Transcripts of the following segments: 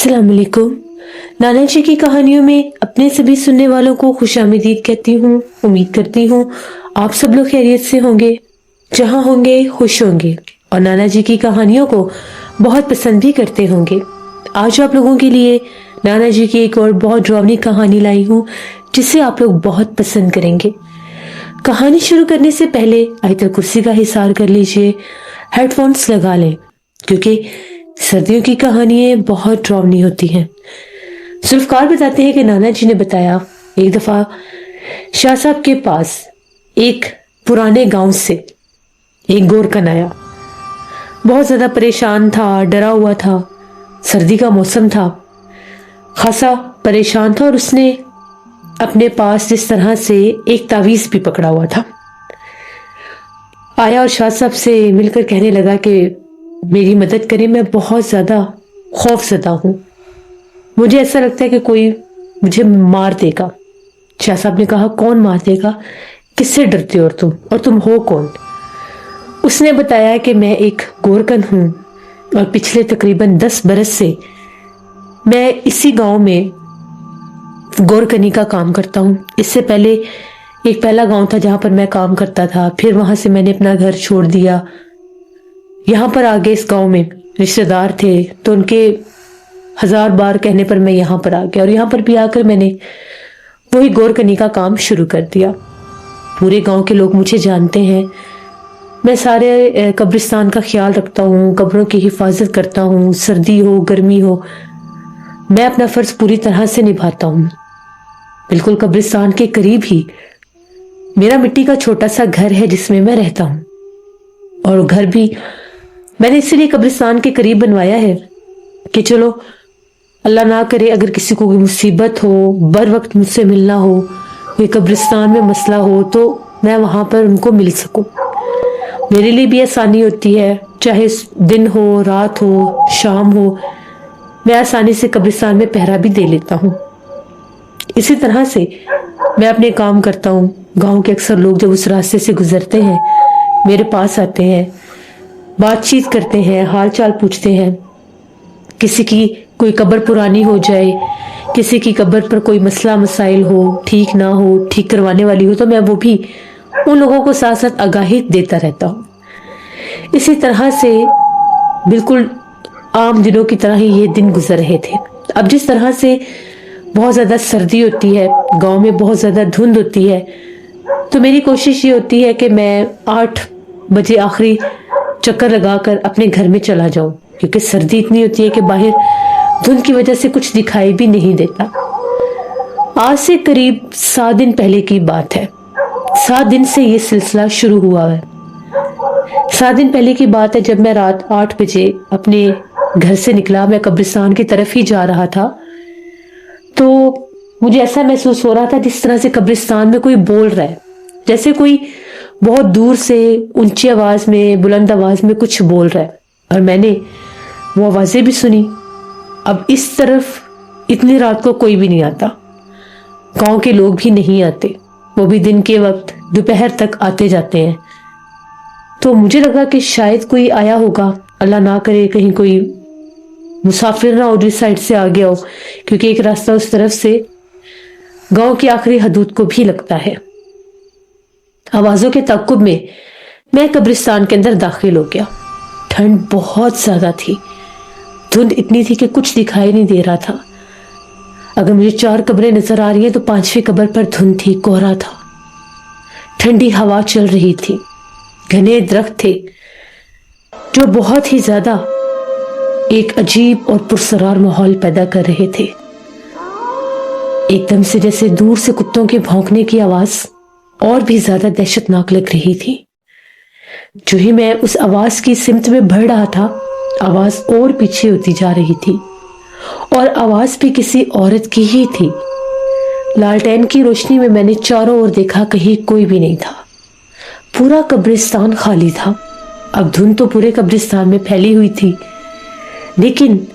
अस्सलाम वालेकुम। नाना जी की कहानियों में अपने सभी सुनने वालों को खुशामदीद कहती हूँ। उम्मीद करती हूँ आप सब लोग खैरियत से होंगे, जहाँ होंगे खुश होंगे और नाना जी की कहानियों को बहुत पसंद भी करते होंगे। आज आप लोगों के लिए नाना जी की एक और बहुत डरावनी कहानी लाई हूँ, जिसे आप लोग बहुत पसंद करेंगे। कहानी शुरू करने से पहले आयतल कुर्सी का हिसार कर लीजिए, हेडफोन्स लगा लें, क्योंकि सर्दियों की कहानियां बहुत डरावनी होती हैं। जुल्फकार बताते हैं कि नाना जी ने बताया, एक दफा शाह साहब के पास एक पुराने गांव से एक गोरकन आया। बहुत ज्यादा परेशान था, डरा हुआ था। सर्दी का मौसम था, खासा परेशान था और उसने अपने पास जिस तरह से एक तावीज भी पकड़ा हुआ था। आया और शाह साहब से मिलकर कहने लगा कि मेरी मदद करें, मैं बहुत ज्यादा खौफजदा हूं, मुझे ऐसा लगता है कि कोई मुझे मार देगा। शाह साहब ने कहा, कौन मार देगा, किससे डरते हो और तुम हो कौन? उसने बताया कि मैं एक गोरकन हूं और पिछले तकरीबन 10 बरस से मैं इसी गांव में गोरकनी का काम करता हूं। इससे पहले एक पहला गांव था जहां पर मैं काम करता था, फिर वहां से मैंने अपना घर छोड़ दिया। यहाँ पर आगे इस गांव में रिश्तेदार थे, तो उनके 1000 बार कहने पर मैं यहाँ पर आ गया और यहाँ पर भी आकर मैंने वही गोरकनी का काम शुरू कर दिया। पूरे गांव के लोग मुझे जानते हैं। मैं सारे कब्रिस्तान का ख्याल रखता हूँ, कब्रों की हिफाजत करता हूँ, सर्दी हो गर्मी हो, मैं अपना फर्ज पूरी तरह से निभाता हूँ। बिल्कुल कब्रिस्तान के करीब ही मेरा मिट्टी का छोटा सा घर है जिसमें मैं रहता हूँ, और घर भी मैंने इसीलिए कब्रिस्तान के करीब बनवाया है कि चलो अल्लाह ना करे अगर किसी को कोई मुसीबत हो, बर वक्त मुझसे मिलना हो, कोई कब्रिस्तान में मसला हो, तो मैं वहां पर उनको मिल सकूं। मेरे लिए भी आसानी होती है, चाहे दिन हो, रात हो, शाम हो, मैं आसानी से कब्रिस्तान में पहरा भी दे लेता हूँ। इसी तरह से मैं अपने काम करता हूँ। गांव के अक्सर लोग जब उस रास्ते से गुजरते हैं मेरे पास आते हैं, बातचीत करते हैं, हाल चाल पूछते हैं। किसी की कोई कब्र पुरानी हो जाए, किसी की कब्र पर कोई मसला मसाइल हो, ठीक ना हो, ठीक करवाने वाली हो, तो मैं वो भी उन लोगों को साथ साथ आगाही देता रहता हूँ। इसी तरह से बिल्कुल आम दिनों की तरह ही ये दिन गुजर रहे थे। अब जिस तरह से बहुत ज्यादा सर्दी होती है, गांव में बहुत ज्यादा धुंध होती है, तो मेरी कोशिश ये होती है कि मैं 8 बजे आखिरी चक्कर लगाकर अपने घर में चला जाऊं, क्योंकि सर्दी इतनी होती है कि बाहर धुंध की वजह से कुछ दिखाई भी नहीं देता। आज से करीब 7 दिन पहले की बात है। 7 दिन से ये सिलसिला शुरू हुआ है। 7 दिन पहले की बात है, जब मैं रात 8 बजे अपने घर से निकला, मैं कब्रिस्तान की तरफ ही जा रहा था, तो मुझे ऐसा महसूस हो रहा था जिस तरह से कब्रिस्तान में कोई बोल रहा है, जैसे कोई बहुत दूर से ऊंची आवाज में, बुलंद आवाज में कुछ बोल रहा है। और मैंने वो आवाजें भी सुनी। अब इस तरफ इतनी रात को कोई भी नहीं आता, गांव के लोग भी नहीं आते, वो भी दिन के वक्त दोपहर तक आते जाते हैं। तो मुझे लगा कि शायद कोई आया होगा, अल्लाह ना करे कहीं कोई मुसाफिर ना हो, इस साइड से आ गया हो, क्योंकि एक रास्ता उस तरफ से गांव की आखिरी हदूद को भी लगता है। आवाजों के ताकुब में मैं कब्रिस्तान के अंदर दाखिल हो गया। ठंड बहुत ज्यादा थी, धुंध इतनी थी कि कुछ दिखाई नहीं दे रहा था। अगर मुझे 4 कब्रें नजर आ रही है तो 5वीं कब्र पर धुंध थी, कोहरा था, ठंडी हवा चल रही थी, घने दरख्त थे जो बहुत ही ज्यादा एक अजीब और पुरसरार माहौल पैदा कर रहे थे। एकदम से जैसे दूर से कुत्तों के भौंकने की आवाज और भी ज्यादा दहशतनाक लग रही थी। जो ही मैं उस आवाज की सिमत में बढ़ रहा था, आवाज और पीछे होती जा रही थी, और आवाज भी किसी औरत की ही थी। लालटेन की रोशनी में मैंने चारों ओर देखा, कहीं कोई भी नहीं था। पूरा कब्रिस्तान खाली था। अब धुंध तो पूरे कब्रिस्तान में फैली हुई थी, लेकिन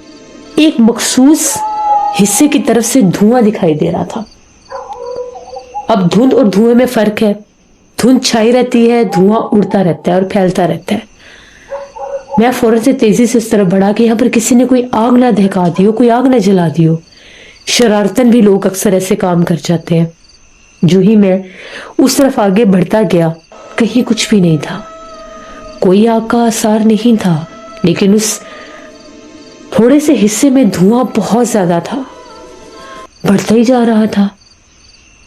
एक मखसूस हिस्से की तरफ से धुआं दिखाई दे रहा था। अब धुंध और धुएं में फर्क है। धुंध छाई रहती है, धुआं उड़ता रहता है और फैलता रहता है। मैं फौरन से तेजी से उस तरफ बढ़ा कि यहाँ पर किसी ने कोई आग ना दहका दी हो, कोई आग ना जला दी हो। शरारतन भी लोग अक्सर ऐसे काम कर जाते हैं। जो ही मैं उस तरफ आगे बढ़ता गया, कहीं कुछ भी नहीं था, कोई आग का आसार नहीं था, लेकिन उस थोड़े से हिस्से में धुआं बहुत ज्यादा था, बढ़ता ही जा रहा था।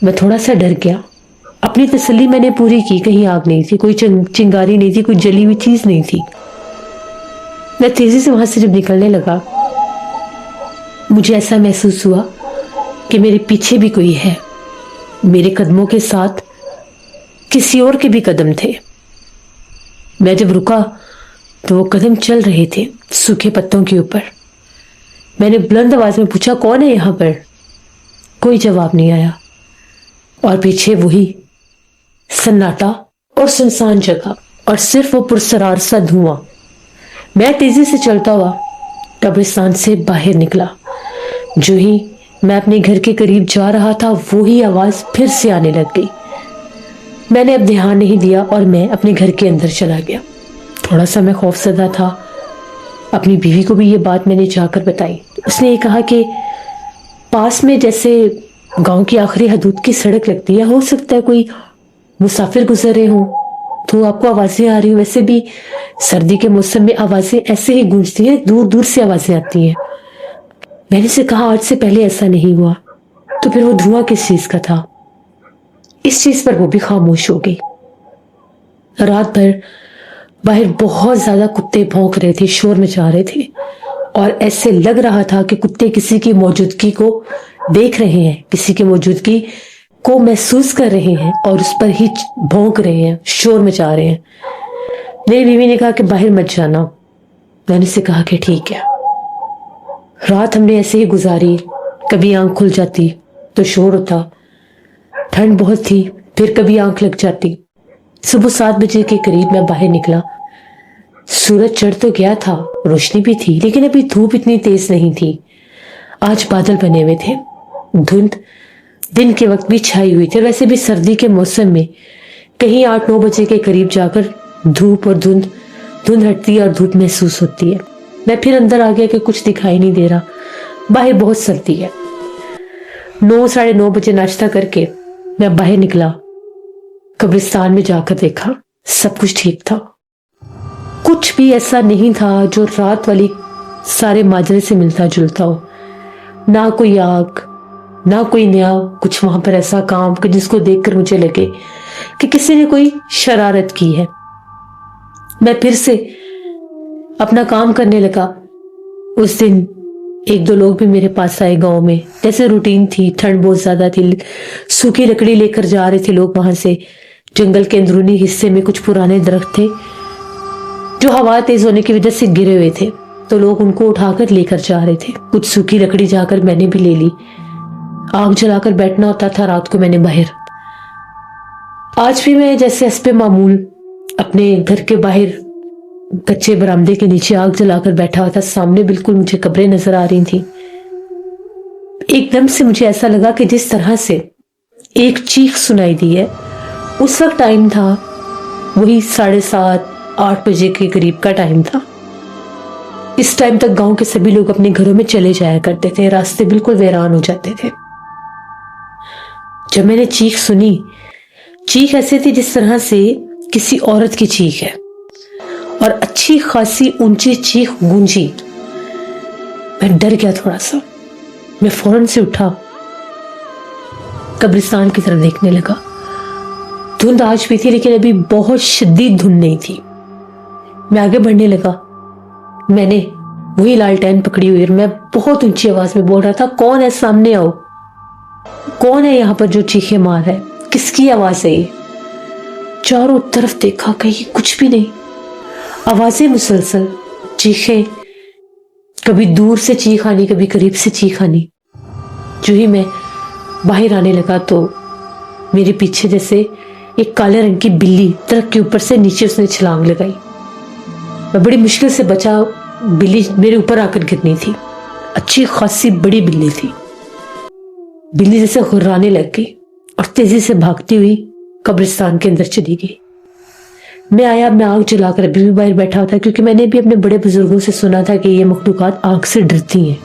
मैं थोड़ा सा डर गया। अपनी तसल्ली मैंने पूरी की, कहीं आग नहीं थी, कोई चिंगारी नहीं थी, कोई जली हुई चीज नहीं थी। मैं तेजी से वहां से जब निकलने लगा, मुझे ऐसा महसूस हुआ कि मेरे पीछे भी कोई है। मेरे कदमों के साथ किसी और के भी कदम थे। मैं जब रुका तो वो कदम चल रहे थे सूखे पत्तों के ऊपर। मैंने बुलंद आवाज में पूछा, कौन है यहां पर? कोई जवाब नहीं आया, और पीछे वही सन्नाटा और सुनसान जगह, और सिर्फ वो पुरसरार सा धुआं। मैं तेजी से चलता हुआ कब्रिस्तान से बाहर निकला। जो ही मैं अपने घर के करीब जा रहा था, वो ही आवाज फिर से आने लग गई। मैंने अब ध्यान नहीं दिया और मैं अपने घर के अंदर चला गया। थोड़ा सा मैं खौफजदा था। अपनी बीवी को भी ये बात मैंने जाकर बताई। उसने ये कहा कि पास में जैसे गांव की आखिरी हदूद की सड़क लगती है, हो सकता है कोई मुसाफिर गुजर रहे हों तो आपको आवाजें आ रही हो। वैसे भी सर्दी के मौसम में आवाजें ऐसे ही गूंजती हैं, दूर दूर से आवाजें आती हैं। मैंने से कहा, आज से पहले ऐसा नहीं हुआ। तो फिर वो धुआं किस चीज का था? इस चीज पर वो भी खामोश हो गई। रात भर बाहर बहुत ज्यादा कुत्ते भौंक रहे थे, शोर मचा रहे थे, और ऐसे लग रहा था कि कुत्ते किसी की मौजूदगी को देख रहे हैं, किसी की मौजूदगी को महसूस कर रहे हैं और उस पर ही भौंक रहे हैं, शोर मचा रहे हैं। मेरी बीवी ने कहा कि बाहर मत जाना। मैंने से कहा कि ठीक है। रात हमने ऐसे ही गुजारी। कभी आंख खुल जाती तो शोर होता, ठंड बहुत थी, फिर कभी आंख लग जाती। सुबह 7 बजे के करीब मैं बाहर निकला। सूरज चढ़ तो गया था, रोशनी भी थी, लेकिन अभी धूप इतनी तेज नहीं थी। आज बादल बने हुए थे, धुंध दिन के वक्त भी छाई हुई थी। वैसे भी सर्दी के मौसम में कहीं 8-9 बजे के करीब जाकर धूप और धुंध हटती है और धूप महसूस होती है। मैं फिर अंदर आ गया कि कुछ दिखाई नहीं दे रहा, बाहर बहुत सर्दी है। 9-9:30 बजे नाश्ता करके मैं बाहर निकला। कब्रिस्तान में जाकर देखा, सब कुछ ठीक था। कुछ भी ऐसा नहीं था जो रात वाली सारे माजरे से मिलता जुलता हो। ना कोई आग, ना कोई नया कुछ वहां पर ऐसा काम कि जिसको देखकर मुझे लगे कि किसी ने कोई शरारत की है। मैं फिर से अपना काम करने लगा। उस दिन 1-2 लोग भी मेरे पास आए गांव में, जैसे रूटीन थी। ठंड बहुत ज्यादा थी, सूखी लकड़ी लेकर जा रहे थे लोग वहां से। जंगल के अंदरूनी हिस्से में कुछ पुराने दरख्त थे जो हवा तेज होने की वजह से गिरे हुए थे, तो लोग उनको उठाकर लेकर जा रहे थे। कुछ सूखी लकड़ी जाकर मैंने भी ले ली। आग जलाकर बैठना होता था रात को मैंने बाहर। आज भी मैं जैसे हस्बे मामूल अपने घर के बाहर कच्चे बरामदे के नीचे आग जलाकर बैठा हुआ था। सामने बिल्कुल मुझे कब्रें नजर आ रही थी। एकदम से मुझे ऐसा लगा कि जिस तरह से एक चीख सुनाई दी है, उस वक्त टाइम था वही 7:30-8 बजे के करीब का टाइम था। इस टाइम तक गांव के सभी लोग अपने घरों में चले जाया करते थे, रास्ते बिल्कुल वीरान हो जाते थे। जब मैंने चीख सुनी, चीख ऐसे थी जिस तरह से किसी औरत की चीख है, और अच्छी खासी ऊंची चीख गूंजी। मैं डर गया थोड़ा सा। मैं फौरन से उठा, कब्रिस्तान की तरफ देखने लगा। धुंध आज भी थी, लेकिन अभी बहुत शदीद धुंध नहीं थी। मैं आगे बढ़ने लगा। मैंने वही लालटेन पकड़ी हुई और मैं बहुत ऊंची आवाज में बोल रहा था, कौन है? सामने आओ। कौन है यहाँ पर जो चीखे मार है? किसकी आवाज है ये? चारों तरफ देखा, कहीं कुछ भी नहीं। आवाजें मुसलसल, चीखें, कभी दूर से चीख आनी, कभी करीब से चीख आनी। जो ही मैं बाहर आने लगा तो मेरे पीछे जैसे एक काले रंग की बिल्ली ट्रक के ऊपर से नीचे उसने छलांग लगाई। मैं बड़ी मुश्किल से बचा। बिल्ली मेरे ऊपर आकर गिरनी थी। अच्छी खासी बड़ी बिल्ली थी। बिल्ली जैसे घुर्राने लग गई और तेजी से भागती हुई कब्रिस्तान के अंदर चली गई। میں آیا, میں آگ جلا کر ابھی بھی باہر بیٹھا تھا, کیونکہ میں نے بھی اپنے بڑے بزرگوں سے سنا تھا کہ یہ مخلوقات آگ سے ڈرتی ہیں.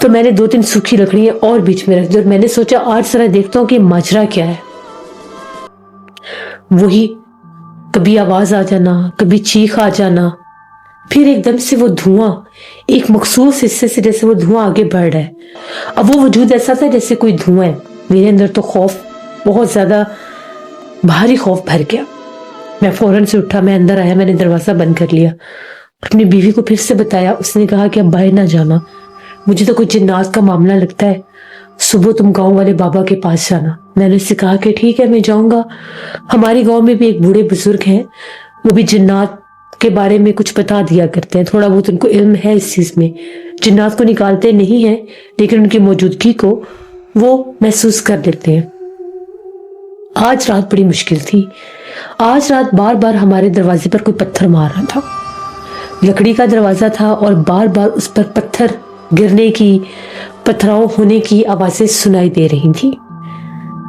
تو میں نے 2-3 سوکھی لکڑیاں اور بیچ میں رکھ دی, اور میں نے سوچا آج ذرا دیکھتا ہوں کہ ماجرا کیا ہے. وہی کبھی آواز آ جانا, کبھی چیخ آ جانا, پھر ایک دم سے وہ دھواں, ایک مخصوص حصے سے جیسے وہ دھواں آگے بڑھ رہا ہے. اب وہ وجود ایسا تھا جیسے کوئی دھواں ہے. میرے اندر تو خوف, بہت زیادہ بھاری خوف بھر گیا. میں فوراً سے اٹھا, میں اندر آیا, میں نے دروازہ بند کر لیا, اپنی بیوی کو پھر سے بتایا. اس نے کہا کہ اب باہر نہ جانا, مجھے تو کوئی جنات کا معاملہ لگتا ہے, صبح تم گاؤں والے بابا کے پاس جانا. میں نے اس سے کہا کہ ٹھیک ہے, میں جاؤں گا. ہماری گاؤں میں بھی ایک بوڑھے بزرگ ہیں, وہ بھی جنات کے بارے میں کچھ بتا دیا کرتے ہیں, تھوڑا بہت ان کو علم ہے اس چیز میں. جنات کو نکالتے نہیں ہیں, لیکن ان کی موجودگی کو وہ محسوس کر لیتے ہیں. آج رات بڑی مشکل تھی. آج رات بار بار ہمارے دروازے پر کوئی پتھر مار رہا تھا. لکڑی کا دروازہ تھا اور بار بار اس پر پتھر گرنے کی, پتھراؤ ہونے کی آوازیں سنائی دے رہی تھی.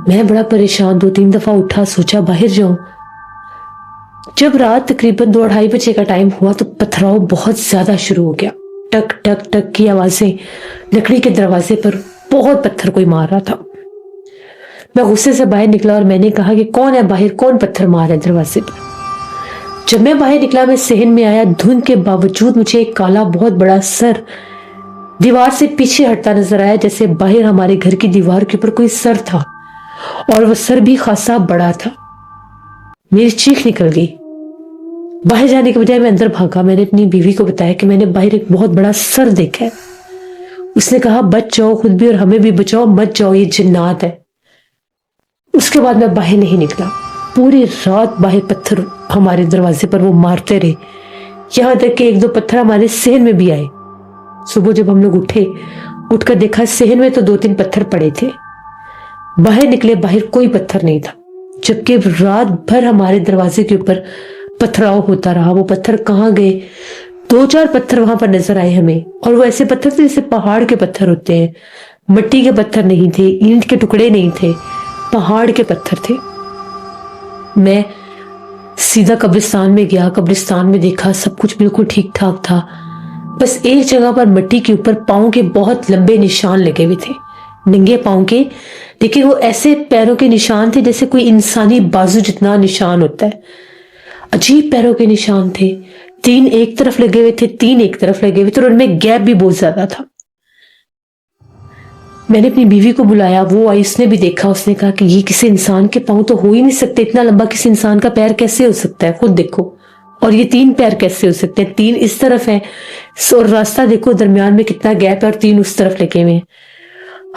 میں بڑا پریشان 2-3 دفعہ اٹھا, سوچا باہر جاؤں. جب رات تقریباً 2-2:30 بجے کا ٹائم ہوا تو پتھراؤ بہت زیادہ شروع ہو گیا. ٹک ٹک ٹک کی آوازیں, لکڑی کے دروازے پر بہت پتھر کوئی مار رہا تھا. میں غصے سے باہر نکلا اور میں نے کہا کہ کون ہے باہر, کون پتھر مار ہے دروازے پر. جب میں باہر نکلا, میں صحن میں آیا. دھند کے باوجود مجھے ایک کالا بہت بڑا سر دیوار سے پیچھے ہٹتا نظر آیا, جیسے باہر ہمارے گھر کی دیوار کے اوپر کوئی سر تھا, اور وہ سر بھی خاصا بڑا تھا. میری چیخ نکل گئی. باہر جانے کے بجائے میں اندر بھاگا. میں نے اپنی بیوی کو بتایا کہ میں نے باہر ایک بہت بڑا سر دیکھا ہے. اس نے کہا بچ جاؤ, خود بھی اور ہمیں بھی بچاؤ, مت جاؤ, یہ جنات ہے. اس کے بعد میں باہر نہیں نکلا. پوری رات باہر پتھر ہمارے دروازے پر وہ مارتے رہے, یہاں تک کہ 1-2 پتھر ہمارے صحن میں بھی آئے. صبح جب ہم لوگ اٹھ کر دیکھا, صحن میں تو 2-3 پتھر پڑے تھے. باہر نکلے, باہر کوئی پتھر نہیں تھا, جبکہ رات بھر ہمارے دروازے کے اوپر پتھراؤ ہوتا رہا. وہ پتھر کہاں گئے؟ 2-4 پتھر وہاں پر نظر آئے ہمیں, اور وہ ایسے پتھر تھے جیسے پہاڑ کے پتھر ہوتے ہیں. مٹی کے پتھر نہیں تھے, اینٹ کے ٹکڑے نہیں تھے, پہاڑ کے پتھر تھے. میں سیدھا قبرستان میں گیا. قبرستان میں دیکھا سب کچھ بالکل ٹھیک ٹھاک تھا, بس ایک جگہ پر مٹی کے اوپر پاؤں کے بہت لمبے نشان لگے ہوئے تھے, ننگے پاؤں کے, لیکن وہ ایسے پیروں کے نشان تھے جیسے کوئی انسانی بازو جتنا نشان ہوتا ہے. عجیب پیروں کے نشان تھے. 3 ایک طرف لگے ہوئے تھے, 3 ایک طرف لگے ہوئے تھے, اور ان میں گیپ بھی بہت زیادہ تھا. میں نے اپنی بیوی کو بلایا, وہ آئی, اس نے بھی دیکھا. اس نے کہا کہ یہ کسی انسان کے پاؤں تو ہو ہی نہیں سکتے, اتنا لمبا کسی انسان کا پیر کیسے ہو سکتا ہے, خود دیکھو. اور یہ 3 پیر کیسے ہو سکتے ہیں, 3 اس طرف ہیں, اور راستہ دیکھو درمیان میں کتنا گیپ ہے, اور 3 اس طرف لگے ہوئے ہیں.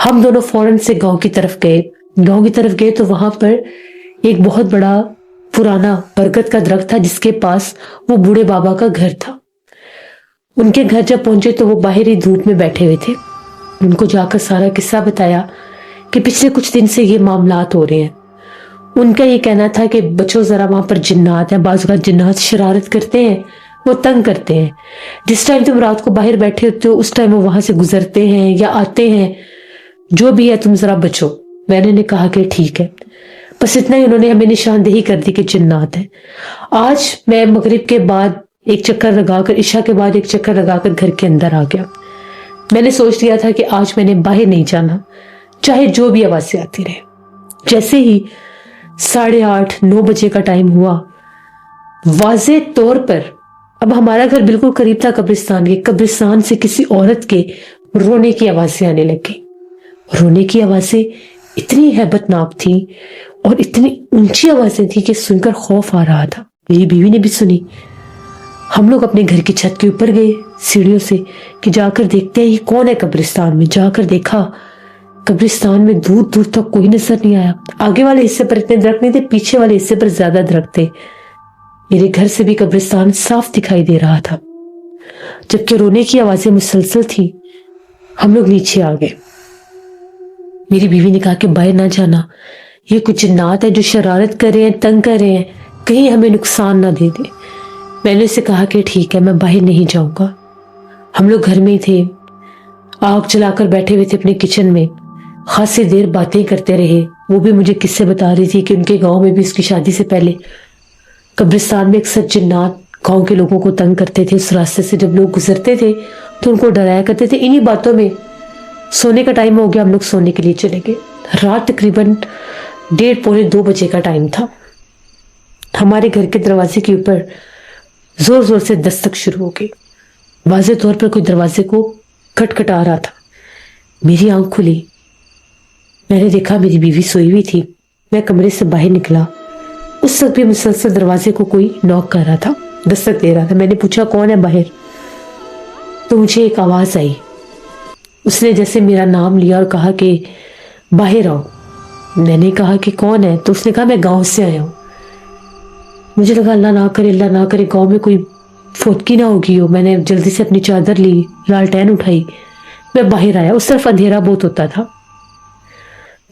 ہم دونوں فوراً سے گاؤں کی طرف گئے. گاؤں کی طرف گئے تو وہاں پر ایک بہت بڑا پرانا برگد کا درخت تھا, جس کے پاس وہ بوڑھے بابا کا گھر تھا. ان کے گھر جب پہنچے تو وہ باہر ہی دھوپ میں بیٹھے ہوئے تھے. ان کو جا کر سارا قصہ بتایا کہ پچھلے کچھ دن سے یہ معاملات ہو رہے ہیں. ان کا یہ کہنا تھا کہ بچوں ذرا, وہاں پر جنات ہیں, بعض اوقات جنات شرارت کرتے ہیں, وہ تنگ کرتے ہیں. جس ٹائم تم رات کو باہر بیٹھے ہوتے ہو اس ٹائم وہ وہاں سے گزرتے ہیں یا آتے ہیں, جو بھی ہے تم ذرا بچو. میں نے کہا کہ ٹھیک ہے. بس اتنا ہی انہوں نے ہمیں نشاندہی کر دی کہ جنات ہیں. آج میں مغرب کے بعد ایک چکر لگا کر, عشاء کے بعد ایک چکر لگا کر گھر کے اندر آ گیا. میں نے سوچ لیا تھا کہ آج میں نے باہر نہیں جانا, چاہے جو بھی آوازیں آتی رہے. جیسے ہی 8:30-9 بجے کا ٹائم ہوا, واضح طور پر, اب ہمارا گھر بالکل قریب تھا قبرستان کے, قبرستان سے کسی عورت کے رونے کی آوازیں آنے لگی. رونے کی آوازیں اتنی ہیبت ناک تھی اور اتنی اونچی آوازیں تھی کہ سن کر خوف آ رہا تھا. میری بیوی نے بھی سنی. ہم لوگ اپنے گھر کی چھت کے اوپر گئے سیڑھیوں سے کہ جا کر دیکھتے ہیں یہ کون ہے قبرستان میں. جا کر دیکھا قبرستان میں دور دور تک کوئی نظر نہیں آیا. آگے والے حصے پر اتنے درخت نہیں تھے, پیچھے والے حصے پر زیادہ درخت تھے. میرے گھر سے بھی قبرستان صاف دکھائی دے رہا تھا, جبکہ رونے کی آوازیں مسلسل تھی. ہم لوگ نیچے آ گئے. میری بیوی نے کہا کہ باہر نہ جانا, یہ کچھ جنات ہے جو شرارت کر رہے ہیں, تنگ کر رہے ہیں, کہیں ہمیں نقصان نہ دے دے. میں نے اسے کہا کہ ٹھیک ہے, میں باہر نہیں جاؤں گا. ہم لوگ گھر میں ہی تھے, آگ جلا کر بیٹھے ہوئے تھے اپنے کچن میں. خاصی دیر باتیں کرتے رہے. وہ بھی مجھے قصے بتا رہی تھی کہ ان کے گاؤں میں بھی اس کی شادی سے پہلے قبرستان میں اکثر جنات گاؤں کے لوگوں کو تنگ کرتے تھے. اس راستے سے جب لوگ گزرتے تھے تو ان کو ڈرایا کرتے تھے. انہی باتوں میں سونے کا ٹائم ہو گیا, ہم لوگ سونے کے لیے چلے گئے. رات تقریباً 1:30 پونے 2 بجے کا ٹائم تھا. ہمارے گھر کے دروازے کے اوپر زور زور سے دستک شروع ہو گئی. واضح طور پر کوئی دروازے کو کھٹکھٹا رہا تھا. میری آنکھ کھلی, میں نے دیکھا میری بیوی سوئی ہوئی تھی. میں کمرے سے باہر نکلا, اس وقت بھی مسلسل دروازے کو کوئی نوک کر رہا تھا, دستک دے رہا تھا. میں نے پوچھا کون ہے باہر, تو مجھے ایک آواز آئی. اس نے جیسے میرا نام لیا اور کہا کہ باہر آؤ. میں نے کہا کہ کون ہے, تو اس نے کہا میں گاؤں سے آیا ہوں. مجھے لگا اللہ نہ کرے گاؤں میں کوئی فوتکی نہ ہوگی ہو. میں نے جلدی سے اپنی چادر لی, لالٹین اٹھائی, میں باہر آیا. اس طرف اندھیرا بہت ہوتا تھا.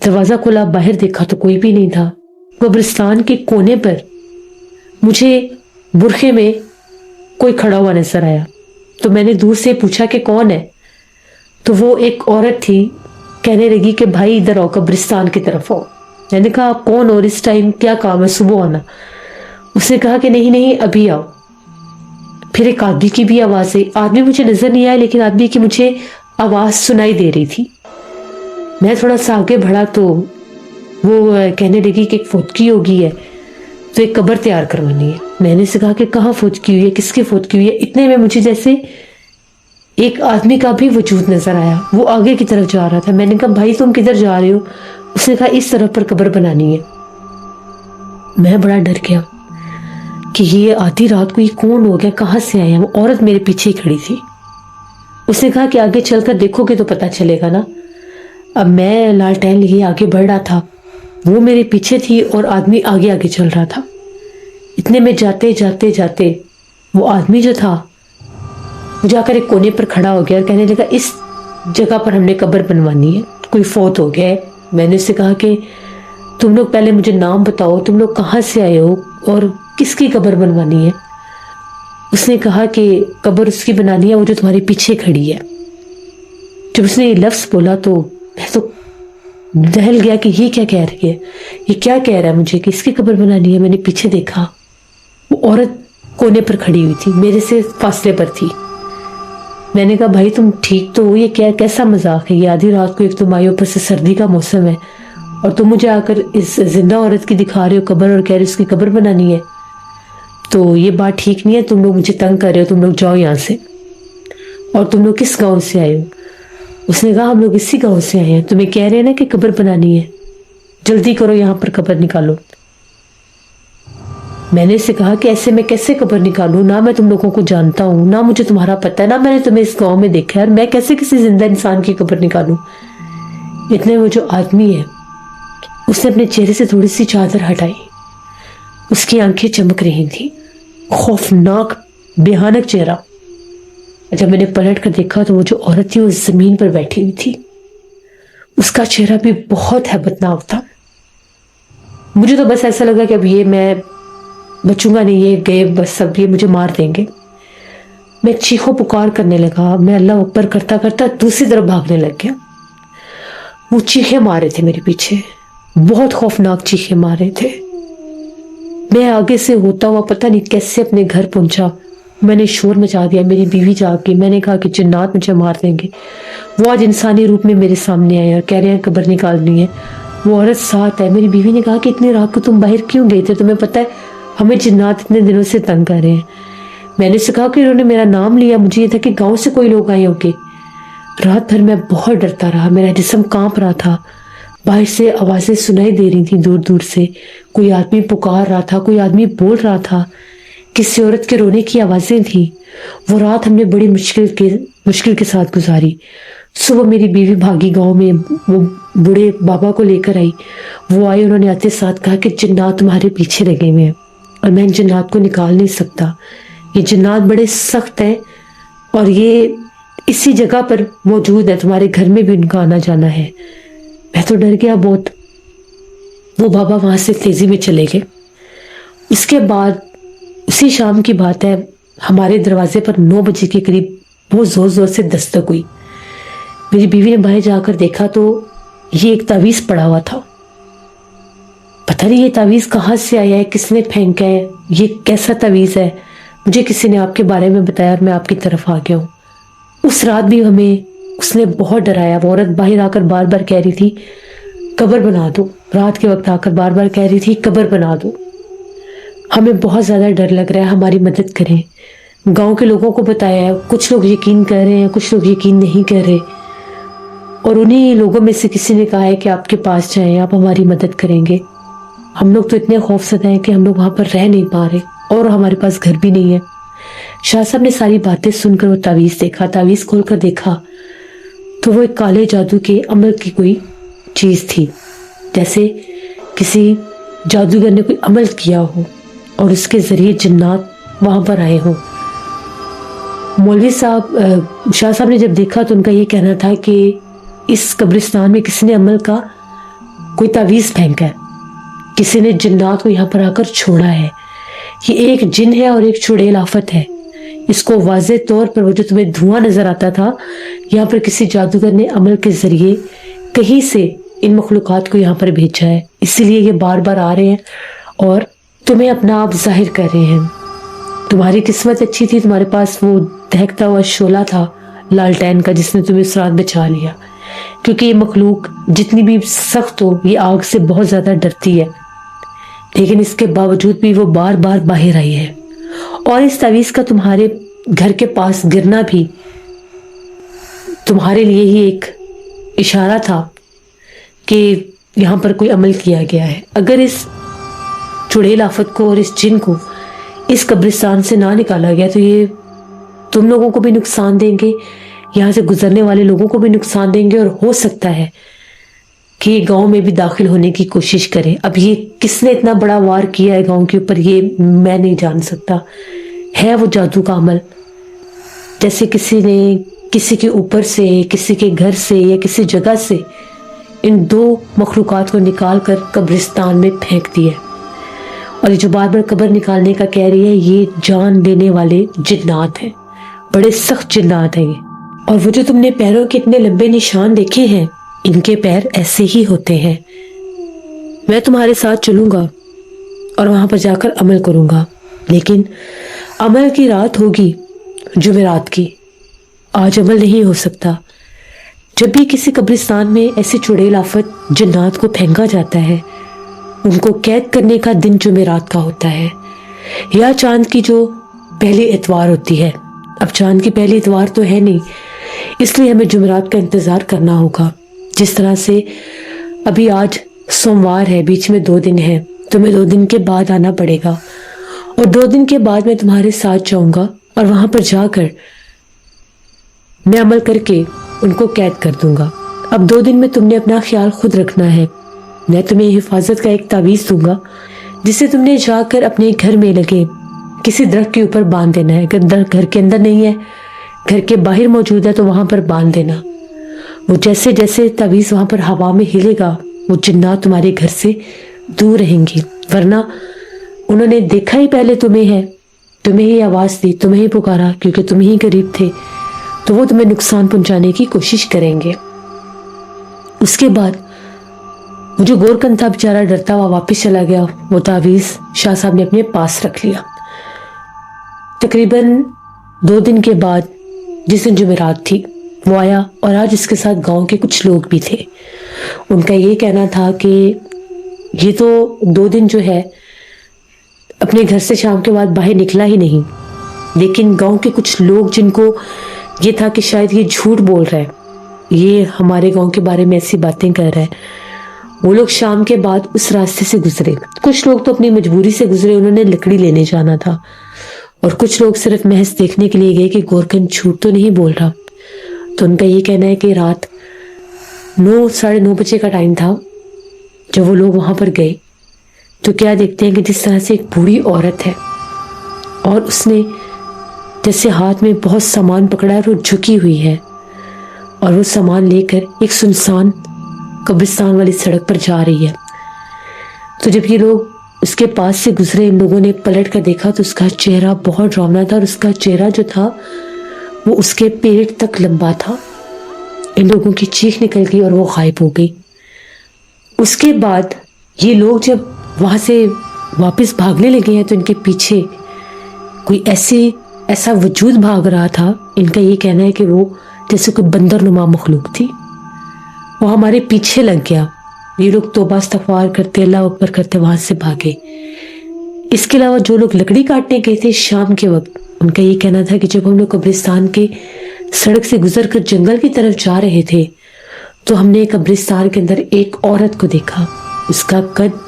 دروازہ کھولا, باہر دیکھا تو کوئی بھی نہیں تھا. قبرستان کے کونے پر مجھے برقعے میں کوئی کھڑا ہوا نظر آیا. تو میں نے دور سے پوچھا کہ کون ہے, تو وہ ایک عورت تھی. کہنے لگی کہ بھائی ادھر آؤ, قبرستان کی طرف آؤ. میں نے کہا آپ کون اور اس ٹائم کیا کام ہے, صبح آنا. اس نے کہا کہ نہیں ابھی آؤ. پھر ایک آدمی کی بھی آواز ہے. آدمی مجھے نظر نہیں آیا, لیکن آدمی کی مجھے آواز سنائی دے رہی تھی. میں تھوڑا سا آگے بڑھا تو وہ کہنے لگی کہ ایک فوتکی ہوگی ہے تو ایک قبر تیار کروانی ہے. میں نے سے کہا کہ کہاں فوتکی ہوئی ہے, کس کی فوتکی ہوئی ہے. اتنے میں مجھے جیسے ایک آدمی کا بھی وجود نظر آیا, وہ آگے کی طرف جا رہا تھا. میں نے کہا بھائی تم کدھر جا رہے ہو؟ اس نے کہا اس طرف پر قبر بنانی ہے. میں بڑا ڈر گیا کہ یہ آدھی رات کو یہ کون ہو گیا, کہاں سے آیا. وہ عورت میرے پیچھے کھڑی تھی. اس نے کہا کہ آگے چل کر دیکھو گے تو پتا چلے گا نا. اب میں لالٹین لیے آگے بڑھ رہا تھا, وہ میرے پیچھے تھی اور آدمی آگے آگے چل رہا تھا. اتنے میں جاتے جاتے جاتے وہ آدمی جو تھا وہ جا کر ایک کونے پر کھڑا ہو گیا اور کہنے لگا اس جگہ پر ہم نے قبر بنوانی ہے, کوئی فوت ہو گیا ہے. میں نے اس سے کہا کہ تم لوگ پہلے مجھے نام بتاؤ, تم لوگ کہاں سے آئے ہو اور کس کی قبر بنوانی ہے. اس نے کہا کہ قبر اس کی بنانی ہے وہ جو تمہارے پیچھے کھڑی ہے. جب اس نے یہ لفظ بولا تو میں تو دہل گیا کہ یہ کیا کہہ رہی ہے, یہ کیا کہہ رہا ہے مجھے کہ اس کی قبر بنانی ہے. میں نے پیچھے دیکھا, وہ عورت کونے پر کھڑی ہوئی تھی, میرے سے فاصلے پر تھی. میں نے کہا بھائی تم ٹھیک تو ہو, یہ کیسا مذاق ہے, یہ آدھی رات کو ایک تم آئے, اوپر سے سردی کا موسم ہے اور تم مجھے آ کر اس زندہ عورت کی دکھا رہے ہو قبر اور کہہ رہے ہو اس کی قبر بنانی ہے, تو یہ بات ٹھیک نہیں ہے. تم لوگ مجھے تنگ کر رہے ہو, تم لوگ جاؤ یہاں سے. اور تم لوگ کس گاؤں سے آئے ہو؟ اس نے کہا ہم لوگ اسی گاؤں سے آئے ہیں. تمہیں کہہ رہے ہیں نا کہ قبر بنانی ہے, جلدی کرو یہاں پر قبر نکالو. میں نے اسے کہا کہ ایسے میں کیسے قبر نکالوں, نہ میں تم لوگوں کو جانتا ہوں, نہ مجھے تمہارا پتہ ہے, نہ میں نے تمہیں اس گاؤں میں دیکھا ہے, اور میں کیسے کسی زندہ انسان کی قبر نکالوں. اتنے وہ جو آدمی ہے اس نے اپنے چہرے سے تھوڑی سی چادر ہٹائی. اس کی آنکھیں چمک رہی تھیں, خوفناک بھیانک چہرہ. جب میں نے پلٹ کر دیکھا تو وہ جو عورت تھی وہ زمین پر بیٹھی ہوئی تھی. اس کا چہرہ بھی بہت ہیبت ناک تھا. مجھے تو بس ایسا لگا کہ اب یہ میں بچوں گا نہیں, یہ گئے بس, اب یہ مجھے مار دیں گے. میں چیخو پکار کرنے لگا, میں اللہ اکبر کرتا کرتا دوسری طرف بھاگنے لگ گیا. وہ چیخے مارے تھے میرے پیچھے, بہت خوفناک چیخے مارے تھے. میں آگے سے ہوتا ہوا پتہ نہیں کیسے اپنے گھر پہنچا. میں نے شور مچا دیا, میری بیوی جاگ گئی. میں نے کہا کہ جنات مجھے مار دیں گے. وہ آج انسانی روپ میں میرے سامنے آئے اور کہہ رہے ہیں قبر نکالنی ہے. وہ عورت ساتھ ہے. میری بیوی نے کہا کہ اتنی رات کو تم باہر کیوں گئے تھے, تمہیں پتہ ہے ہمیں جنات اتنے دنوں سے تنگ کر رہے ہیں. میں نے اسے کہا کہ انہوں نے میرا نام لیا, مجھے یہ تھا کہ گاؤں سے کوئی لوگ آئے ہوں گے. رات بھر میں بہت ڈرتا رہا, میرا جسم کانپ رہا تھا. باہر سے آوازیں سنائی دے رہی تھیں دور دور سے, کوئی آدمی پکار رہا تھا, کوئی آدمی بول رہا تھا, کسی عورت کے رونے کی آوازیں تھیں. وہ رات ہم نے بڑی مشکل کے ساتھ گزاری. صبح میری بیوی بھاگی گاؤں میں, وہ بوڑھے بابا کو لے کر آئی. وہ آئے, انہوں نے آتے ساتھ کہا کہ جنات تمہارے پیچھے لگے ہوئے ہیں اور میں ان جنات کو نکال نہیں سکتا. یہ جنات بڑے سخت ہیں اور یہ اسی جگہ پر موجود ہے, تمہارے گھر میں بھی ان کا آنا جانا ہے. میں تو ڈر گیا بہت. وہ بابا وہاں سے تیزی میں چلے گئے. اس کے بعد اسی شام کی بات ہے, ہمارے دروازے پر 9 بجے کے قریب بہت زور زور سے دستک ہوئی. میری بیوی نے باہر جا کر دیکھا تو یہ ایک تعویذ پڑا ہوا تھا. پتہ نہیں یہ تعویذ کہاں سے آیا ہے, کس نے پھینکا ہے, یہ کیسا تعویذ ہے, مجھے کسی نے آپ کے بارے میں بتایا اور میں آپ کی طرف آ گیا ہوں. اس رات بھی ہمیں اس نے بہت ڈرایا. وہ عورت باہر آ کر بار بار کہہ رہی تھی قبر بنا دو, رات کے وقت آ کر بار بار کہہ رہی تھی قبر بنا دو. ہمیں بہت زیادہ ڈر لگ رہا ہے, ہماری مدد کریں. گاؤں کے لوگوں کو بتایا ہے, کچھ لوگ یقین کر رہے ہیں, کچھ لوگ یقین نہیں کر رہے, اور انہی لوگوں میں سے کسی نے کہا ہے کہ آپ کے پاس جائیں, آپ ہماری مدد کریں گے. ہم لوگ تو اتنے خوفزدہ ہیں کہ ہم لوگ وہاں پر رہ نہیں پا رہے, اور ہمارے پاس گھر بھی نہیں ہے. شاہ صاحب نے ساری باتیں سن کر وہ تعویذ دیکھا. تعویذ کھول کر دیکھا تو وہ ایک کالے جادو کے عمل کی کوئی چیز تھی, جیسے کسی جادوگر نے کوئی عمل کیا ہو اور اس کے ذریعے جنات وہاں پر آئے ہوں. مولوی صاحب, شاہ صاحب نے جب دیکھا تو ان کا یہ کہنا تھا کہ اس قبرستان میں کسی نے عمل کا کوئی تعویذ پھینکا ہے, کسی نے جنات کو یہاں پر آ کر چھوڑا ہے. یہ ایک جن ہے اور ایک چڑیل آفت ہے. اس کو واضح طور پر وہ جو تمہیں دھواں نظر آتا تھا, یہاں پر کسی جادوگر نے عمل کے ذریعے کہیں سے ان مخلوقات کو یہاں پر بھیجا ہے. اسی لیے یہ بار بار آ رہے ہیں اور تمہیں اپنا آپ ظاہر کر رہے ہیں. تمہاری قسمت اچھی تھی, تمہارے پاس وہ دہکتا ہوا شعلہ تھا لالٹین کا, جس نے تمہیں اس رات بچا لیا. کیونکہ یہ مخلوق جتنی بھی سخت ہو, یہ آگ سے بہت زیادہ ڈرتی ہے, لیکن اس کے باوجود بھی وہ بار بار باہر آئی ہے. اور اس تعویذ کا تمہارے گھر کے پاس گرنا بھی تمہارے لیے ہی ایک اشارہ تھا کہ یہاں پر کوئی عمل کیا گیا ہے. اگر اس چڑیل آفت کو اور اس جن کو اس قبرستان سے نہ نکالا گیا تو یہ تم لوگوں کو بھی نقصان دیں گے, یہاں سے گزرنے والے لوگوں کو بھی نقصان دیں گے, اور ہو سکتا ہے کہ یہ گاؤں میں بھی داخل ہونے کی کوشش کریں. اب یہ کس نے اتنا بڑا وار کیا ہے گاؤں کے اوپر, یہ میں نہیں جان سکتا. ہے وہ جادو کا عمل, جیسے کسی نے کسی کے اوپر سے, کسی کے گھر سے یا کسی جگہ سے ان دو مخلوقات کو نکال کر قبرستان میں پھینک دیا ہے. اور یہ جو بار بار قبر نکالنے کا کہہ رہی ہے, یہ جان لینے والے جنات ہیں, بڑے سخت جنات ہیں یہ. اور وہ جو تم نے پیروں کے اتنے لمبے نشان دیکھے ہیں, ان کے پیر ایسے ہی ہوتے ہیں. میں تمہارے ساتھ چلوں گا اور وہاں پر جا کر عمل کروں گا, لیکن عمل کی رات ہوگی جمعرات کی, آج عمل نہیں ہو سکتا. جب بھی کسی قبرستان میں ایسی چڑیل آفت جنات کو پھینکا جاتا ہے, ان کو قید کرنے کا دن جمعرات کا ہوتا ہے, یا چاند کی جو پہلی اتوار ہوتی ہے. اب چاند کی پہلی اتوار تو ہے نہیں, اس لیے ہمیں جمعرات کا انتظار کرنا ہوگا. جس طرح سے ابھی آج سوموار ہے, بیچ میں 2 دن ہے, تمہیں 2 دن کے بعد آنا پڑے گا, اور 2 دن کے بعد میں تمہارے ساتھ جاؤں گا, اور وہاں پر جا کر میں عمل کر کے ان کو قید کر دوں گا. اب 2 دن میں تم نے اپنا خیال خود رکھنا ہے. میں تمہیں حفاظت کا ایک تعویذ دوں گا, جسے تم نے جا کر اپنے گھر میں لگے کسی درخت کے اوپر باندھ دینا ہے. اگر درخت گھر کے اندر نہیں ہے, گھر کے باہر موجود ہے, تو وہاں پر باندھ دینا. وہ جیسے جیسے تعویذ وہاں پر ہوا میں ہلے گا, وہ جنات تمہارے گھر سے دور رہیں گے. ورنہ انہوں نے دیکھا ہی پہلے تمہیں ہے, تمہیں ہی آواز دی, تمہیں ہی پکارا, کیونکہ تم ہی قریب تھے, تو وہ تمہیں نقصان پہنچانے کی کوشش کریں گے. اس کے بعد وہ جو گورکن تھا بیچارہ ڈرتا ہوا واپس چلا گیا. وہ تعویذ شاہ صاحب نے اپنے پاس رکھ لیا. تقریباً 2 دن کے بعد, جس دن جمعرات تھی, وہ آیا, اور آج اس کے ساتھ گاؤں کے کچھ لوگ بھی تھے. ان کا یہ کہنا تھا کہ یہ تو 2 دن جو ہے اپنے گھر سے شام کے بعد باہر نکلا ہی نہیں, لیکن گاؤں کے کچھ لوگ جن کو یہ تھا کہ شاید یہ جھوٹ بول رہا ہے, یہ ہمارے گاؤں کے بارے میں ایسی باتیں کر رہا ہے, وہ لوگ شام کے بعد اس راستے سے گزرے. کچھ لوگ تو اپنی مجبوری سے گزرے, انہوں نے لکڑی لینے جانا تھا, اور کچھ لوگ صرف محض دیکھنے کے لیے گئے کہ گورکن جھوٹ تو نہیں بول رہا. تو ان کا یہ کہنا ہے کہ رات 9-9:30 بجے کا ٹائم تھا جب وہ لوگ وہاں پر گئے, تو کیا دیکھتے ہیں کہ جس طرح سے ایک بوڑھی عورت ہے, اور اس نے جیسے ہاتھ میں بہت سامان پکڑا ہے, وہ جھکی ہوئی ہے, اور وہ سامان لے کر ایک سنسان قبرستان والی سڑک پر جا رہی ہے. تو جب یہ لوگ اس کے پاس سے گزرے, ان لوگوں نے پلٹ کر دیکھا تو اس کا چہرہ بہت ڈراؤنا تھا, اور اس کا چہرہ جو تھا وہ اس کے پیٹ تک لمبا تھا. ان لوگوں کی چیخ نکل گئی اور وہ غائب ہو گئی. اس کے بعد یہ لوگ جب वहाँ से वापस भागने लगे हैं तो इनके पीछे कोई ऐसा वजूद भाग रहा था। इनका ये कहना है कि वो जैसे कोई बंदरनुमा मखलूक थी, वो हमारे पीछे लग गया। ये लोग तौबा इस्तगफार करते, अल्लाह अकबर करते वहां से भागे। इसके अलावा जो लोग लकड़ी काटने गए थे शाम के वक्त, उनका ये कहना था कि जब हम लोग कब्रिस्तान के सड़क से गुजर कर जंगल की तरफ जा रहे थे तो हमने कब्रिस्तान के अंदर एक औरत को देखा। उसका कद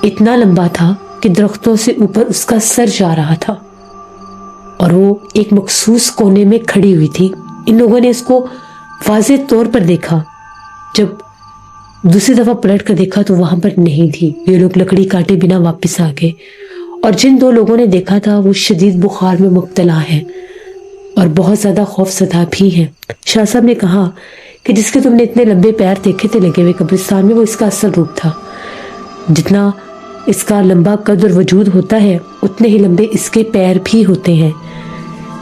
इतना लंबा था कि दरख्तों से ऊपर उसका सर जा रहा था और वो एक मखसूस कोने में खड़ी हुई थी। इन लोगों ने इसको वाज़े तौर पर देखा। जब दूसरी दफा पलट कर देखा तो वहां पर नहीं थी। ये लोग लकड़ी काटे बिना वापस आ गए और जिन दो लोगों ने देखा था वो शदीद बुखार में मुब्तला है और बहुत ज्यादा खौफजदा भी है। शाह साहब ने कहा कि जिसके तुमने इतने लंबे पैर देखे थे लगे हुए कब्रिस्तान में, वो इसका असल रूप था। जितना इसका लंबा कद और वजूद होता है उतने ही लंबे इसके पैर भी होते हैं।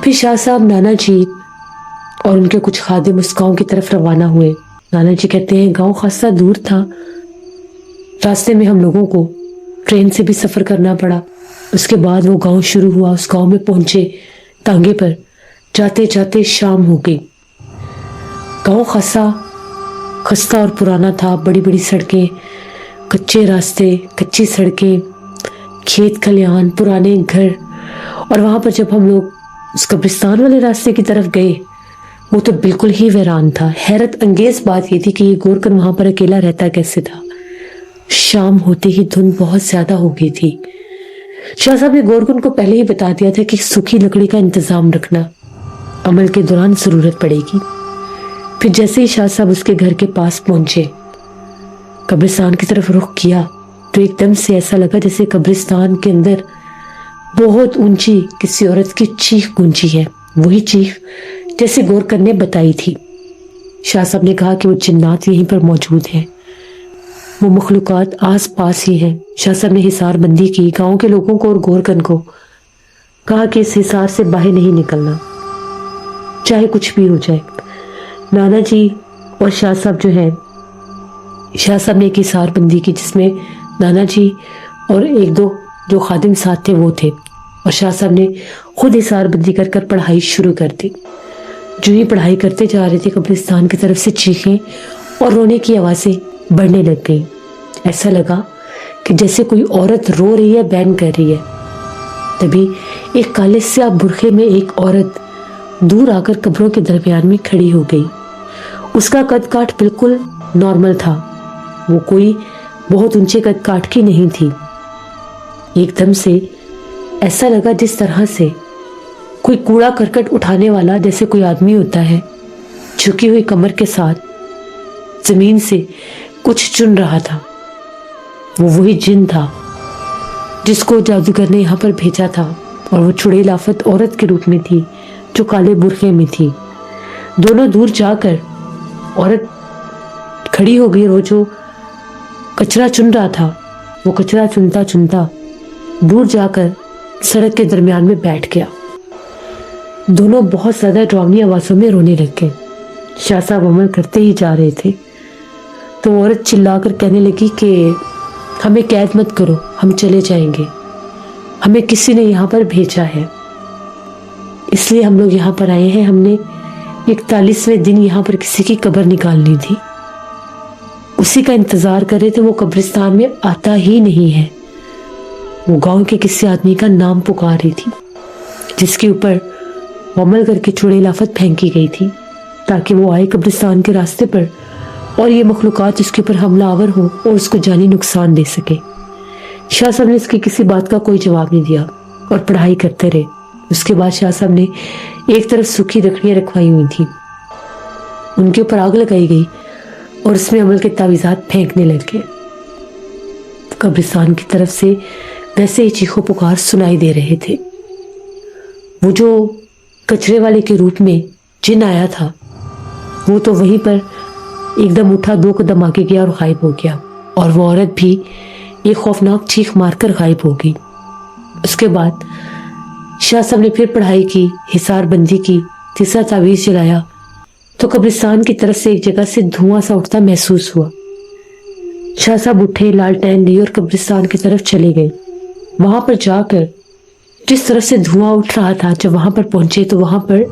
फिर शाह साहब, नाना जी और उनके कुछ खादिम उस गाँव की तरफ रवाना हुए। नाना जी कहते हैं गांव खासा दूर था, रास्ते में हम लोगों को ट्रेन से भी सफ़र करना पड़ा। उसके बाद वो गांव शुरू हुआ। उस गांव में पहुंचे तांगे पर, जाते जाते शाम हो गई। गांव खासा खस्ता और पुराना था, बड़ी बड़ी सड़कें, कच्चे रास्ते, कच्ची सड़कें, खेत खलिहान, पुराने घर। और वहाँ पर जब हम लोग उस कब्रिस्तान वाले रास्ते की तरफ गए वो तो बिल्कुल ही वीरान था। हैरत अंगेज बात ये थी कि ये गोरकन वहां पर अकेला रहता कैसे था। शाम होते ही धुंध बहुत ज्यादा हो गई थी। शाह साहब ने गोरकन को पहले ही बता दिया था कि सूखी लकड़ी का इंतजाम रखना, अमल के दौरान जरूरत पड़ेगी। फिर जैसे ही शाह साहब उसके घर के पास पहुंचे, कब्रिस्तान की तरफ रुख किया तो एकदम से ऐसा लगा जैसे कब्रिस्तान के अंदर बहुत ऊंची किसी औरत की चीख गूंजी है। वही चीख जैसे गोरकन ने बताई थी। शाह साहब ने कहा कि वो जिन्नात यहीं पर मौजूद हैं, वो मखलूकात आस पास ही हैं। शाह साहब ने हिसार बंदी की, गांव के लोगों को और गोरकन को कहा कि इस हिसार से बाहर नहीं निकलना, चाहे कुछ भी हो जाए। नाना जी और शाह साहब जो है, शाह साहब ने एक हिसार बंदी की जिसमें नाना जी और एक दो जो खादिम साथ थे वो थे, और शाह साहब ने खुद हिसार बंदी कर कर पढ़ाई शुरू कर दी। जो ही पढ़ाई करते जा रहे थे कब्रिस्तान की तरफ से चीखें और रोने की आवाज़ें बढ़ने लग गई। ऐसा लगा कि जैसे कोई औरत रो रही है, बैन कर रही है। तभी एक काले स्याह बुरखे में एक औरत दूर आकर कब्रों के दरमियान में खड़ी हो गई। उसका कद काठ बिल्कुल नॉर्मल था, वो कोई बहुत ऊंचे कद काठ की नहीं थी। एकदम से ऐसा लगा जिस तरह से कोई कूड़ा करकट उठाने वाला जैसे कोई आदमी होता है, झुकी हुई कमर के साथ जमीन से कुछ चुन रहा था। वो वही जिन था जिसको जादूगर ने यहाँ पर भेजा था, और वो चुड़ैल आफत औरत के रूप में थी जो काले बुरखे में थी। दोनों दूर जाकर औरत खड़ी हो गई। वो जो कचरा चुन रहा था वो कचरा चुनता चुनता दूर जाकर सड़क के दरमियान में बैठ गया। दोनों बहुत ज्यादा डरावनी आवाजों में रोने लग गए। शाह साहब अमल करते ही जा रहे थे तो औरत चिल्लाकर कहने लगी कि हमें कैद मत करो, हम चले जाएंगे, हमें किसी ने यहाँ पर भेजा है, इसलिए हम लोग यहाँ पर आए हैं। हमने 41वें दिन यहाँ पर किसी की कब्र निकालनी थी, उसी का इंतजार कर रहे थे। वो कब्रिस्तान में आता ही नहीं है। वो गांव के किसी आदमी का नाम पुकार रही थी जिसके ऊपर अमल करके चुड़ैल आफत फेंकी गई थी ताकि वो आए कब्रिस्तान के रास्ते पर और ये मखलूकात उसके ऊपर हमलावर हो और उसको जानी नुकसान दे सके। शाह साहब ने इसकी किसी बात का कोई जवाब नहीं दिया और पढ़ाई करते रहे। उसके बाद शाह साहब ने एक तरफ सूखी लकड़ियां रखवाई हुई थी, उनके ऊपर आग लगाई गई और उसमें अमल के तावीज़ात फेंकने लग गए। कब्रिस्तान की तरफ से वैसे ही चीखों पुकार सुनाई दे रहे थे। वो जो कचरे वाले के रूप में जिन आया था वो तो वहीं पर एकदम उठा, 2 कदम आगे गया और गायब हो गया, और वो औरत भी एक खौफनाक चीख मारकर गायब हो गई। उसके बाद शाह साहब ने फिर पढ़ाई की, हिसार बंदी की, तीसरा तावीज़ जलाया तो कब्रिस्तान की तरफ से एक जगह से धुआं सा उठता महसूस हुआ। शाह साहब उठे, लालटेन ली और कब्रिस्तान की तरफ चले गए। वहां पर जाकर जिस तरफ से धुआं उठ रहा था, जब वहां पर पहुंचे तो वहां पर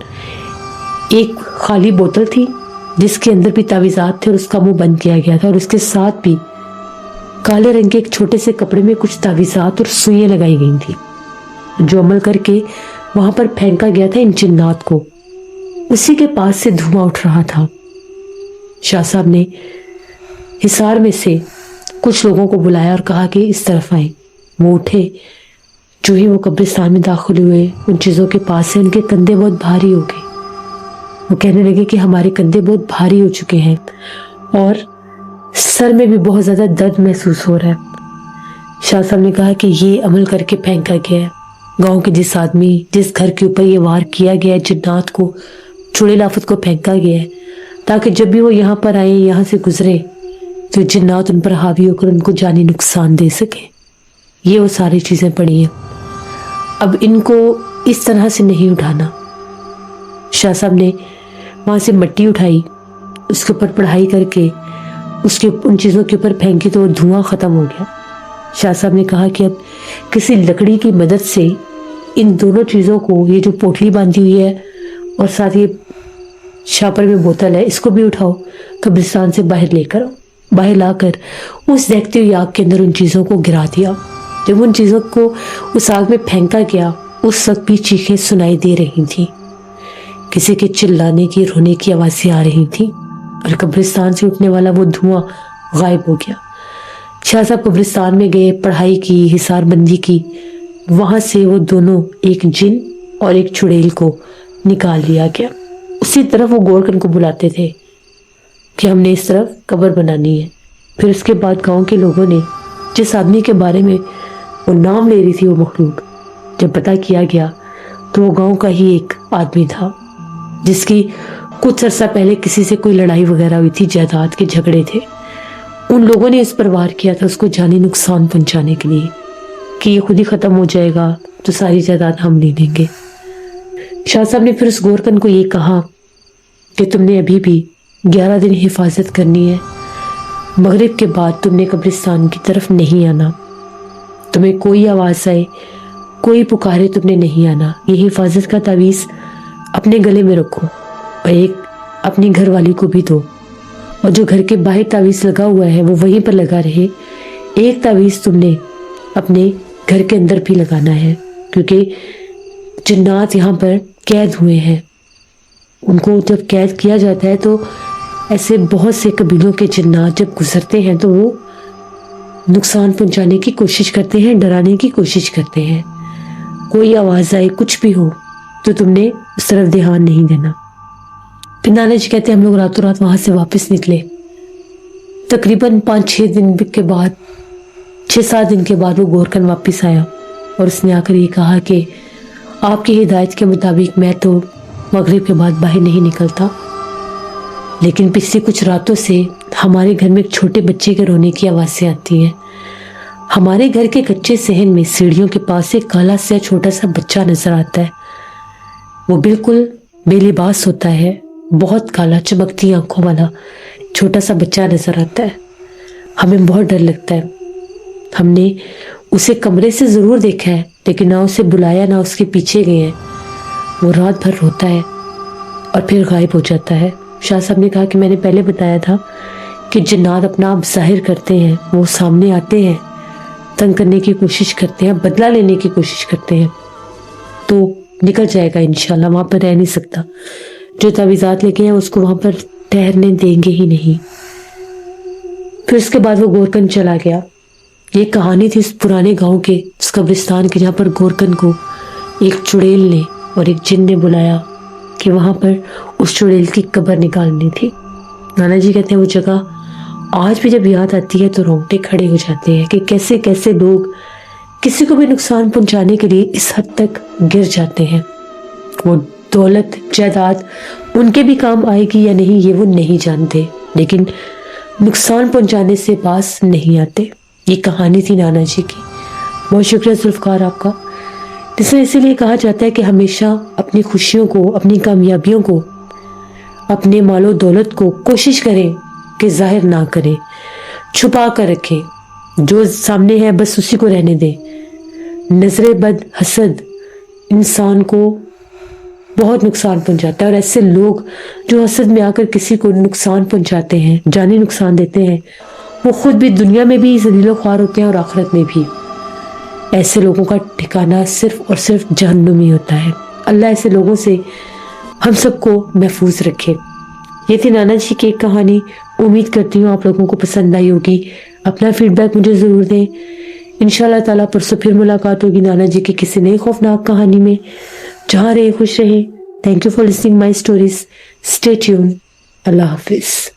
एक खाली बोतल थी जिसके अंदर भी तावीज़ात थे और उसका मुंह बंद किया गया था, और उसके साथ भी काले रंग के एक छोटे से कपड़े में कुछ तावीज़ात और सुइयां लगाई गई थी, जो अमल करके वहां पर फेंका गया था इन जिन्नात को। उसी के पास से धुआं उठ रहा था। शाह साहब ने हिसार में से कुछ लोगों को बुलाया और कहा कि इस तरफ आए। वो उठे। जो ही वो कब्रिस्तान में दाखिल हुए, उन चीज़ों के पास से उनके कंधे बहुत भारी हो गए। वो कहने लगे कि हमारे कंधे बहुत भारी हो चुके हैं और सर में भी बहुत ज़्यादा दर्द महसूस हो रहा है। शाह साहब ने कहा कि ये अमल करके फेंका गया है। गांव के जिस आदमी, जिस घर के ऊपर ये वार किया गया है, जिन्नात को, चुड़ैल आफत को फेंका गया है, ताकि जब भी वो यहाँ पर आए, यहाँ से गुजरे, तो जिन्नात उन पर हावी होकर उनको जानी नुकसान दे सके। ये वो सारी चीज़ें पड़ी हैं। अब इनको इस तरह से नहीं उठाना। शाह साहब ने वहाँ से मिट्टी उठाई, उसके ऊपर पढ़ाई करके उसके उन चीज़ों के ऊपर फेंकी तो धुआं ख़त्म हो गया। शाह साहब ने कहा कि अब किसी लकड़ी की मदद से इन दोनों चीज़ों को, ये जो पोटली बांधी हुई है और साथ ये शापर में बोतल है, इसको भी उठाओ, कब्रिस्तान से बाहर लेकर आओ। बाहर लाकर उस देखते हुए आग के अंदर उन चीज़ों को गिरा दिया। जब उन चीज़ों को उस आग में फेंका गया, उस वक्त भी चीखें सुनाई दे रही थी, किसी के चिल्लाने की, रोने की आवाज़ें आ रही थी, और कब्रिस्तान से उठने वाला वो धुआं गायब हो गया। शाह साहब कब्रिस्तान में गए, पढ़ाई की, हिसार बंदी की। वहाँ से वो दोनों, एक जिन और एक चुड़ैल को निकाल लिया गया। उसी तरफ वो गोरकन को बुलाते थे कि हमने इस तरफ कब्र बनानी है। फिर उसके बाद गांव के लोगों ने, जिस आदमी के बारे में वो नाम ले रही थी वो मखलूक, जब पता किया गया तो वो गांव का ही एक आदमी था जिसकी कुछ अर्सा पहले किसी से कोई लड़ाई वगैरह हुई थी, जायदाद के झगड़े थे। उन लोगों ने इस पर वार किया था उसको जानी नुकसान पहुंचाने के लिए कि ये खुद ही खत्म हो जाएगा तो सारी जायदाद हम ले लेंगे। शाह साहब ने फिर उस गोरकन को ये कहा कि तुमने अभी भी 11 दिन हिफाजत करनी है। मगरिब के बाद तुमने कब्रिस्तान की तरफ नहीं आना। तुम्हें कोई आवाज़ आए, कोई पुकारे, तुमने नहीं आना। ये हिफाजत का तावीज़ अपने गले में रखो और एक अपनी घर वाली को भी दो, और जो घर के बाहर तावीज़ लगा हुआ है वो वहीं पर लगा रहे। एक तावीज़ तुमने अपने घर के अंदर भी लगाना है, क्योंकि जिन्नात यहाँ पर कैद हुए हैं। उनको जब कैद किया जाता है तो ऐसे बहुत से कबीलों के जिन्नात जब गुजरते हैं तो वो नुकसान पहुंचाने की कोशिश करते हैं, डराने की कोशिश करते हैं। कोई आवाज़ आए, कुछ भी हो, तो तुमने उस तरफ ध्यान नहीं देना। फिर नाना जी कहते हैं हम लोग रातों रात वहाँ से वापस निकले। तकरीबन 5-6 दिन के बाद, 6-7 दिन के बाद वो गोरकन वापस आया और उसने आकर ये कहा कि आपकी हिदायत के मुताबिक मैं तो मगरिब के बाद बाहर नहीं निकलता, लेकिन पिछली कुछ रातों से हमारे घर में एक छोटे बच्चे के रोने की आवाज़ें आती हैं। हमारे घर के कच्चे सहन में सीढ़ियों के पास एक काला सा छोटा सा बच्चा नजर आता है। वो बिल्कुल बेलिबास होता है, बहुत काला, चमकती आंखों वाला छोटा सा बच्चा नजर आता है। हमें बहुत डर लगता है। हमने उसे कमरे से ज़रूर देखा है, लेकिन ना उसे बुलाया, ना उसके पीछे गए हैं। वो रात भर रोता है और फिर गायब हो जाता है। शाह साहब ने कहा कि मैंने पहले बताया था कि जिन्नात अपना आप जाहिर करते हैं, वो सामने आते हैं, तंग करने की कोशिश करते हैं, बदला लेने की कोशिश करते हैं, तो निकल जाएगा इंशाल्लाह, वहाँ पर रह नहीं सकता। जो तावीज़ात लेके हैं उसको वहाँ पर ठहरने देंगे ही नहीं। फिर उसके बाद वो गोरकन चला गया। ये कहानी थी उस पुराने गांव के, उस कब्रिस्तान के, जहाँ पर गोरकन को एक चुड़ैल ने और एक जिन ने बुलाया कि वहाँ पर उस चुड़ैल की कब्र निकालनी थी। नाना जी कहते हैं वो जगह आज भी जब याद आती है तो रोंगटे खड़े हो जाते हैं कि कैसे कैसे लोग किसी को भी नुकसान पहुंचाने के लिए इस हद तक गिर जाते हैं। वो दौलत, जायदाद उनके भी काम आएगी या नहीं ये वो नहीं जानते, लेकिन नुकसान पहुंचाने से पास नहीं आते। ये कहानी थी नाना जी की। बहुत शुक्रिया जुल्फ़कार आपका। जिसमें इसीलिए कहा जाता है कि हमेशा अपनी खुशियों को, अपनी कामयाबियों को, अपने मालो दौलत को कोशिश करें कि जाहिर ना करें। چھپا کر رکھیں، جو سامنے ہے بس اسی کو رہنے دیں۔ نظر بد، حسد انسان کو بہت نقصان پہنچاتا ہے، اور ایسے لوگ جو حسد میں آ کر کسی کو نقصان پہنچاتے ہیں، جانی نقصان دیتے ہیں، وہ خود بھی دنیا میں بھی ذلیل و خوار ہوتے ہیں اور آخرت میں بھی۔ ایسے لوگوں کا ٹھکانہ صرف اور صرف جہنم ہی ہوتا ہے۔ اللہ ایسے لوگوں سے ہم سب کو محفوظ رکھے۔ یہ تھی نانا جی کی ایک کہانی، امید کرتی ہوں آپ لوگوں کو پسند آئی ہوگی۔ اپنا فیڈ بیک مجھے ضرور دیں۔ انشاءاللہ تعالیٰ پرسوں پھر ملاقات ہوگی نانا جی کی کسی نئی خوفناک کہانی میں۔ جہاں رہے خوش رہیں۔ Thank you for listening my stories. Stay tune. اللہ حافظ۔